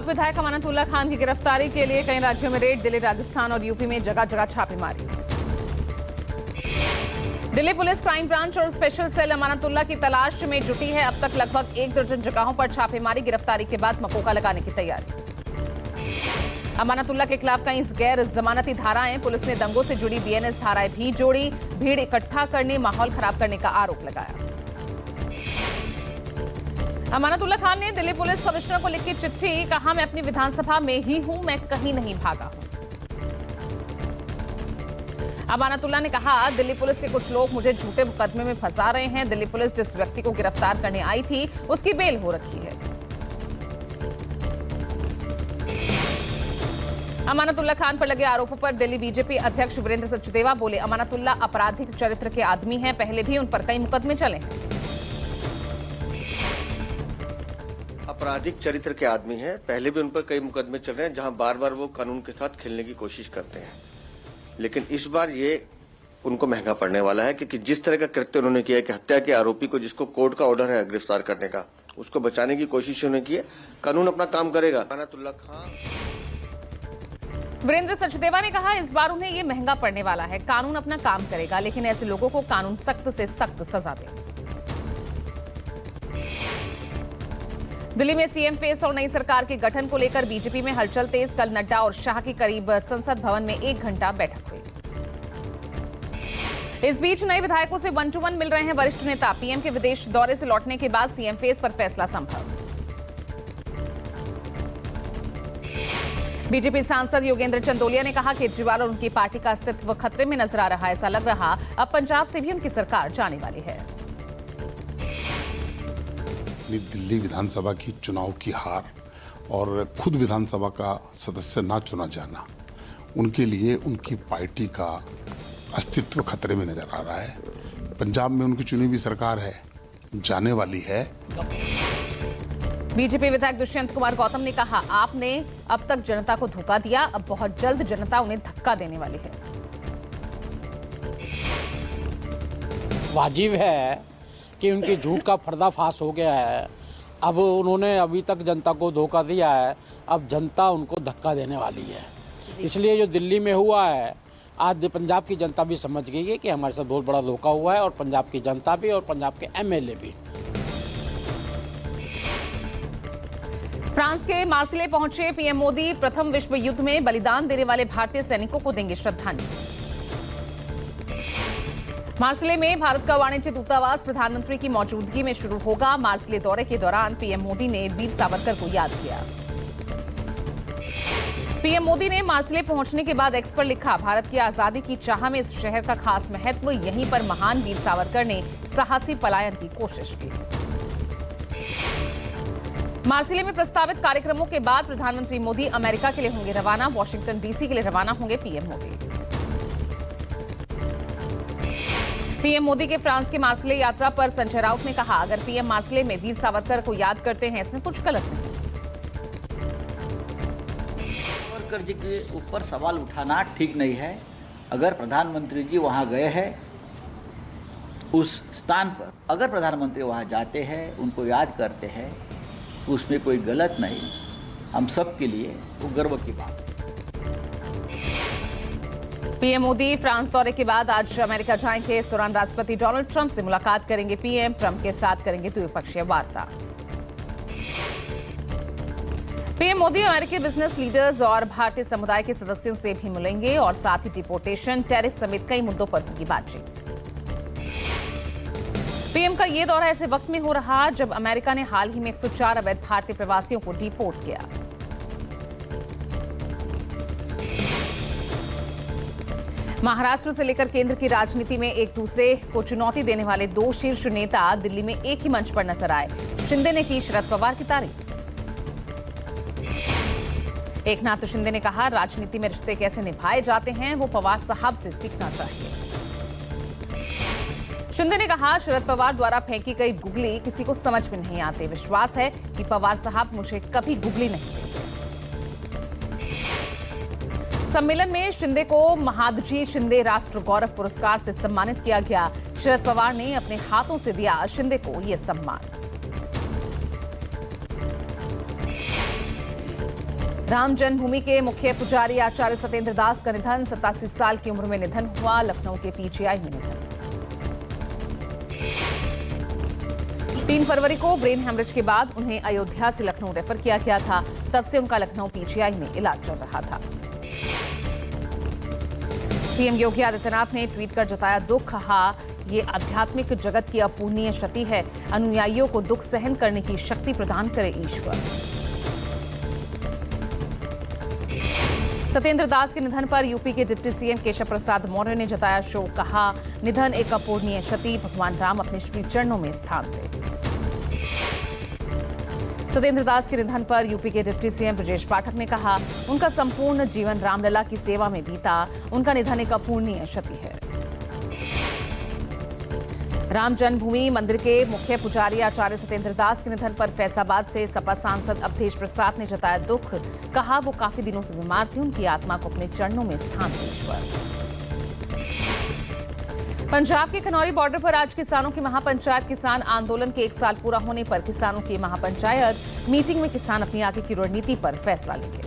विधायक अमानतुल्लाह खान की गिरफ्तारी के लिए कई राज्यों में रेड। दिल्ली, राजस्थान और यूपी में जगह जगह छापेमारी। दिल्ली पुलिस क्राइम ब्रांच और स्पेशल सेल अमानतुल्लाह की तलाश में जुटी है। अब तक लगभग 1 दर्जन जगहों पर छापेमारी। गिरफ्तारी के बाद मकोका लगाने की तैयारी। अमानतुल्लाह के खिलाफ कई गैर जमानती धाराएं। पुलिस ने दंगों से जुड़ी बीएनएस धाराएं भी जोड़ी। भीड़ इकट्ठा करने, माहौल खराब करने का आरोप लगाया। अमानतुल्लाह खान ने दिल्ली पुलिस कमिश्नर को लिखी चिट्ठी। कहा, मैं अपनी विधानसभा में ही हूं, मैं कहीं नहीं भागा हूं। अमानतुल्लाह ने कहा, दिल्ली पुलिस के कुछ लोग मुझे झूठे मुकदमे में फंसा रहे हैं। दिल्ली पुलिस जिस व्यक्ति को गिरफ्तार करने आई थी उसकी बेल हो रखी है। अमानतुल्लाह खान पर लगे आरोपों पर दिल्ली बीजेपी अध्यक्ष वीरेंद्र सचदेवा बोले, अमानतुल्लाह आपराधिक चरित्र के आदमी हैं। पहले भी उन पर कई मुकदमे चले हैं। आपराधिक चरित्र के आदमी हैं, पहले भी उन पर कई मुकदमे चल रहे हैं, जहां बार बार वो कानून के साथ खेलने की कोशिश करते हैं। लेकिन इस बार ये उनको महंगा पड़ने वाला है, क्योंकि जिस तरह का कृत्य उन्होंने किया कि हत्या के आरोपी को, जिसको कोर्ट का ऑर्डर है गिरफ्तार करने का, उसको बचाने की कोशिश उन्होंने की है। कानून अपना काम करेगा। अमानतुल्लाह खान। वीरेंद्र सचदेवा ने कहा, इस बार उन्हें ये महंगा पड़ने वाला है। कानून अपना काम करेगा, लेकिन ऐसे लोगों को कानून सख्त से सख्त सजा दे। दिल्ली में सीएम फेस और नई सरकार के गठन को लेकर बीजेपी में हलचल तेज। कल नड्डा और शाह की करीब संसद भवन में 1 घंटा बैठक हुई। इस बीच नए विधायकों से 1 to 1 मिल रहे हैं वरिष्ठ नेता। पीएम के विदेश दौरे से लौटने के बाद सीएम फेस पर फैसला संभव। बीजेपी सांसद योगेंद्र चंदोलिया ने कहा, केजरीवाल और उनकी पार्टी का अस्तित्व खतरे में नजर आ रहा है। ऐसा लग रहा अब पंजाब से भी उनकी सरकार जाने वाली है। दिल्ली विधानसभा की चुनाव की हार और खुद विधानसभा का सदस्य ना चुना जाना, उनके लिए उनकी पार्टी का अस्तित्व खतरे में नजर आ रहा है। पंजाब में उनकी चुनी हुई सरकार है, जाने वाली है। बीजेपी विधायक दुष्यंत कुमार गौतम ने कहा, आपने अब तक जनता को धोखा दिया, अब बहुत जल्द जनता उन्हें धक्का देने वाली है। वाजिब है कि उनकी झूठ का पर्दाफाश हो गया है। अब उन्होंने अभी तक जनता को धोखा दिया है, अब जनता उनको धक्का देने वाली है। इसलिए जो दिल्ली में हुआ है, आज पंजाब की जनता भी समझ गई है कि हमारे साथ बहुत बड़ा धोखा हुआ है, और पंजाब की जनता भी और पंजाब के एमएलए भी। फ्रांस के मार्सिले पहुंचे पीएम मोदी। प्रथम विश्व युद्ध में बलिदान देने वाले भारतीय सैनिकों को देंगे श्रद्धांजलि। मार्सिले में भारत का वाणिज्य दूतावास प्रधानमंत्री की मौजूदगी में शुरू होगा। मार्सिले दौरे के दौरान पीएम मोदी ने वीर सावरकर को याद किया। पीएम मोदी ने मार्सिले पहुंचने के बाद एक्स पर लिखा, भारत की आजादी की चाह में इस शहर का खास महत्व। यहीं पर महान वीर सावरकर ने साहसी पलायन की कोशिश की। मार्सिले में प्रस्तावित कार्यक्रमों के बाद प्रधानमंत्री मोदी अमेरिका के लिए होंगे रवाना। वॉशिंगटन डीसी के लिए रवाना होंगे पीएम मोदी। पीएम मोदी के फ्रांस के मार्सिले यात्रा पर संजय राउत ने कहा, अगर पीएम मार्सिले में वीर सावरकर को याद करते हैं, इसमें कुछ गलत नहीं। सावरकर जी के ऊपर सवाल उठाना ठीक नहीं है। अगर प्रधानमंत्री जी वहां गए हैं, उस स्थान पर अगर प्रधानमंत्री वहां जाते हैं, उनको याद करते हैं, उसमें कोई गलत नहीं। हम सब के लिए वो गर्व की बात है। पीएम मोदी फ्रांस दौरे के बाद आज अमेरिका जाएंगे। इस दौरान राष्ट्रपति डोनाल्ड ट्रंप से मुलाकात करेंगे पीएम। ट्रंप के साथ करेंगे द्विपक्षीय वार्ता। पीएम मोदी अमेरिकी बिजनेस लीडर्स और भारतीय समुदाय के सदस्यों से भी मिलेंगे और साथ ही डिपोर्टेशन, टैरिफ समेत कई मुद्दों पर होगी बातचीत। पीएम का यह दौरा ऐसे वक्त में हो रहा जब अमेरिका ने हाल ही में 104 अवैध भारतीय प्रवासियों को डिपोर्ट किया। महाराष्ट्र से लेकर केंद्र की राजनीति में एक दूसरे को चुनौती देने वाले 2 शीर्ष नेता दिल्ली में एक ही मंच पर नजर आए। शिंदे ने की शरद पवार की तारीफ। एकनाथ शिंदे ने कहा, राजनीति में रिश्ते कैसे निभाए जाते हैं वो पवार साहब से सीखना चाहिए। शिंदे ने कहा, शरद पवार द्वारा फेंकी गई गुगली किसी को समझ में नहीं आती। विश्वास है कि पवार साहब मुझे कभी गुगली नहीं देंगे। सम्मेलन में शिंदे को महादजी शिंदे राष्ट्र गौरव पुरस्कार से सम्मानित किया गया। शरद पवार ने अपने हाथों से दिया शिंदे को यह सम्मान। राम जन्मभूमि के मुख्य पुजारी आचार्य सत्येंद्र दास का निधन, 87 साल की उम्र में निधन हुआ। लखनऊ के पीजीआई में निधन। 3 फरवरी को ब्रेन हेमरेज के बाद उन्हें अयोध्या से लखनऊ रेफर किया गया था। तब से उनका लखनऊ पीजीआई में इलाज चल रहा था। सीएम योगी आदित्यनाथ ने ट्वीट कर जताया दुख, कहा ये आध्यात्मिक जगत की अपूर्णीय क्षति है। अनुयायियों को दुख सहन करने की शक्ति प्रदान करे ईश्वर। सत्येंद्र दास के निधन पर यूपी के डिप्टी सीएम केशव प्रसाद मौर्य ने जताया शोक, कहा निधन एक अपूर्णीय क्षति, भगवान राम अपने श्री चरणों में स्थान थे। सत्येंद्र दास के निधन पर यूपी के डिप्टी सीएम ब्रजेश पाठक ने कहा उनका संपूर्ण जीवन रामलला की सेवा में बीता, उनका निधन एक अपूर्णीय क्षति है। राम जन्मभूमि मंदिर के मुख्य पुजारी आचार्य सत्येंद्र दास के निधन पर फैजाबाद से सपा सांसद अवधेश प्रसाद ने जताया दुख, कहा वो काफी दिनों से बीमार थे, उनकी आत्मा को अपने चरणों में स्थान दे ईश्वर। पंजाब के खनौरी बॉर्डर पर आज किसानों की महापंचायत, किसान आंदोलन के 1 साल पूरा होने पर किसानों की महापंचायत मीटिंग में किसान अपनी आगे की रणनीति पर फैसला लेंगे।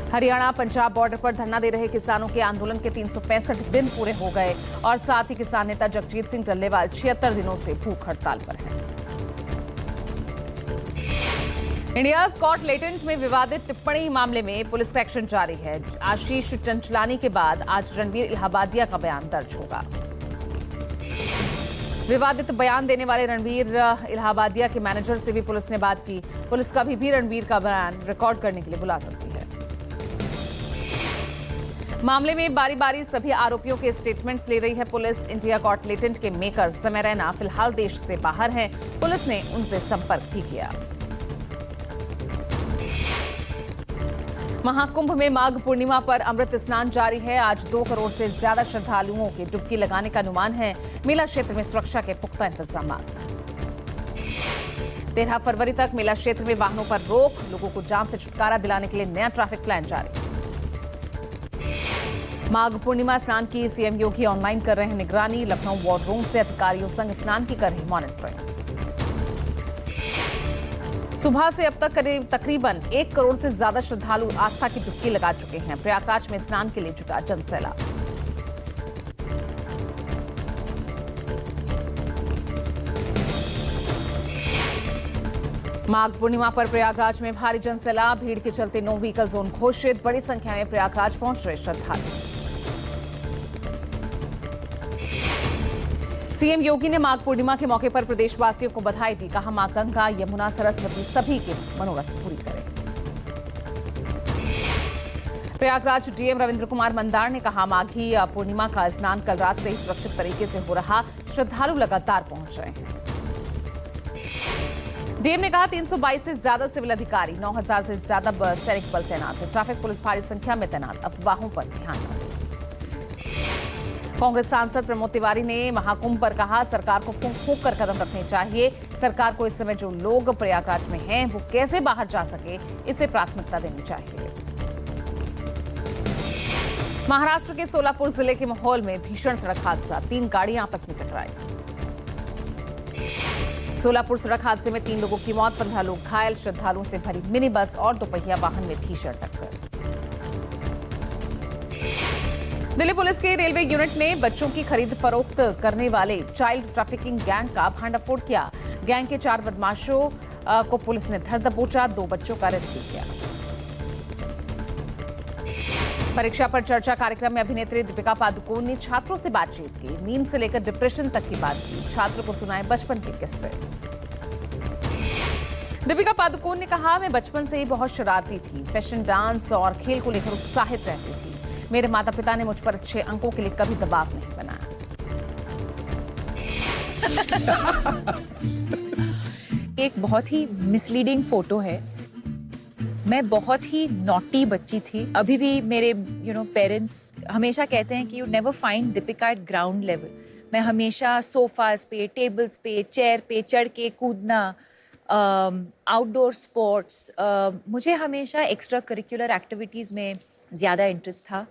हरियाणा पंजाब बॉर्डर पर धरना दे रहे किसानों के आंदोलन के 365 दिन पूरे हो गए और साथ ही किसान नेता जगजीत सिंह टल्लेवाल 76 दिनों से भूख हड़ताल पर हैं। इंडिया स्कॉट लेटेंट में विवादित टिप्पणी मामले में पुलिस का एक्शन जारी है। आशीष चंचलानी के बाद आज रणवीर इलाहाबादिया का बयान दर्ज होगा। विवादित बयान देने वाले रणवीर इलाहाबादिया के मैनेजर से भी पुलिस ने बात की। पुलिस कभी भी रणवीर का बयान रिकॉर्ड करने के लिए बुला सकती है। मामले में बारी बारी सभी आरोपियों के स्टेटमेंट्स ले रही है पुलिस। इंडिया स्कॉट लेटेंट के मेकर समय रैना फिलहाल देश से बाहर हैं। पुलिस ने उनसे संपर्क भी किया। महाकुंभ में माघ पूर्णिमा पर अमृत स्नान जारी है। आज 2 करोड़ से ज्यादा श्रद्धालुओं के डुबकी लगाने का अनुमान है। मेला क्षेत्र में सुरक्षा के पुख्ता इंतजाम। 13 फरवरी तक मेला क्षेत्र में वाहनों पर रोक, लोगों को जाम से छुटकारा दिलाने के लिए नया ट्रैफिक प्लान जारी। माघ पूर्णिमा स्नान की सीएम योगी ऑनलाइन कर रहे हैं निगरानी। लखनऊ वॉर रूम से अधिकारियों संग स्नान की कर रही मॉनिटरिंग। सुबह से अब तक करीब तकरीबन 1 करोड़ से ज्यादा श्रद्धालु आस्था की डुबकी लगा चुके हैं। प्रयागराज में स्नान के लिए जुटा जनसैलाब। माघ पूर्णिमा पर प्रयागराज में भारी जनसैलाब, भीड़ के चलते नो व्हीकल जोन घोषित। बड़ी संख्या में प्रयागराज पहुंच रहे श्रद्धालु। सीएम योगी ने माघ पूर्णिमा के मौके पर प्रदेशवासियों को बधाई दी। कहा मां गंगा, यमुना, सरस्वती सभी के मनोरथ पूरी करें। प्रयागराज डीएम रविंद्र कुमार मंदार ने कहा माघी पूर्णिमा का स्नान कल रात से ही सुरक्षित तरीके से हो रहा, श्रद्धालु लगातार पहुंच रहे हैं। डीएम ने कहा 322 से ज्यादा सिविल अधिकारी, 9000 से ज्यादा सैनिक बल तैनात है। ट्रैफिक पुलिस भारी संख्या में तैनात। अफवाहों पर ध्यान न दें। कांग्रेस सांसद प्रमोद तिवारी ने महाकुंभ पर कहा सरकार को फूंक फूंक कर कदम रखने चाहिए। सरकार को इस समय जो लोग प्रयागराज में हैं वो कैसे बाहर जा सके, इसे प्राथमिकता देनी चाहिए। महाराष्ट्र के सोलापुर जिले के माहौल में भीषण सड़क हादसा, 3 गाड़ियां आपस में टकराई। सोलापुर सड़क हादसे में 3 लोगों की मौत, 15 लोग घायल। श्रद्धालुओं से भरी मिनी बस और दोपहिया वाहन में भीषण टक्कर। दिल्ली पुलिस के रेलवे यूनिट ने बच्चों की खरीद फरोख्त करने वाले चाइल्ड ट्रैफिकिंग गैंग का भंडाफोड़ किया। गैंग के 4 बदमाशों को पुलिस ने धर दबोचा, 2 बच्चों का रेस्क्यू किया। परीक्षा पर चर्चा कार्यक्रम में अभिनेत्री दीपिका पादुकोण ने छात्रों से बातचीत की। नींद से लेकर डिप्रेशन तक की बात की। छात्रों को सुनाए बचपन के किस्से। दीपिका पादुकोण ने कहा मैं बचपन से ही बहुत शरारती थी। फैशन, डांस और खेल को लेकर उत्साहित रहती थी। मेरे माता पिता ने मुझ पर अच्छे अंकों के लिए कभी दबाव नहीं बनाया। एक बहुत ही मिसलीडिंग फोटो है। मैं बहुत ही नॉटी बच्ची थी। अभी भी मेरे पेरेंट्स हमेशा कहते हैं कि you never find Deepika eight ground level. मैं हमेशा सोफाज पे, टेबल्स पे, चेयर पे चढ़ के कूदना, आउटडोर स्पोर्ट्स, मुझे हमेशा एक्स्ट्रा करिकुलर एक्टिविटीज़ में ज़्यादा इंटरेस्ट था।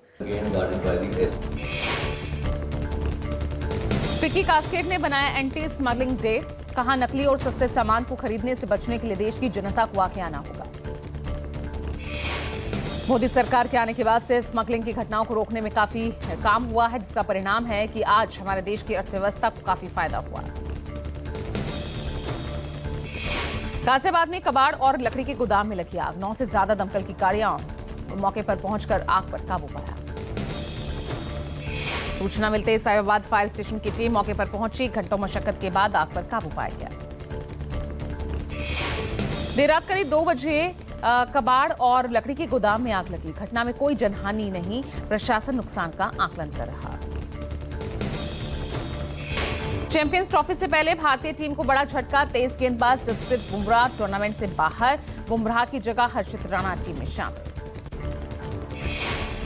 विक्की कास्केट ने बनाया एंटी स्मगलिंग डे। कहा नकली और सस्ते सामान को खरीदने से बचने के लिए देश की जनता को आगे आना होगा। मोदी सरकार के आने के बाद से स्मगलिंग की घटनाओं को रोकने में काफी काम हुआ है, जिसका परिणाम है कि आज हमारे देश की अर्थव्यवस्था को काफी फायदा हुआ है। गाजियाबाद में कबाड़ और लकड़ी के गोदाम में लगी आग। 9 से ज्यादा दमकल की गाड़ियां मौके पर पहुंचकर आग पर काबू पाया। सूचना मिलते ही साहिबाबाद फायर स्टेशन की टीम मौके पर पहुंची। घंटों मशक्कत के बाद आग पर काबू पाया गया। देर रात करीब 2 बजे कबाड़ और लकड़ी के गोदाम में आग लगी। घटना में कोई जनहानि नहीं, प्रशासन नुकसान का आकलन कर रहा। चैंपियंस ट्रॉफी से पहले भारतीय टीम को बड़ा झटका। तेज गेंदबाज जसप्रीत बुमराह टूर्नामेंट से बाहर। बुमराह की जगह हर्षित राणा टीम में शामिल।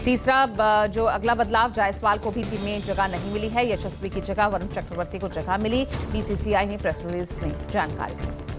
तीसरा जो अगला बदलाव, जायसवाल को भी टीम में जगह नहीं मिली है। यशस्वी की जगह वरुण चक्रवर्ती को जगह मिली। बीसीसीआई ने प्रेस रिलीज में जानकारी दी।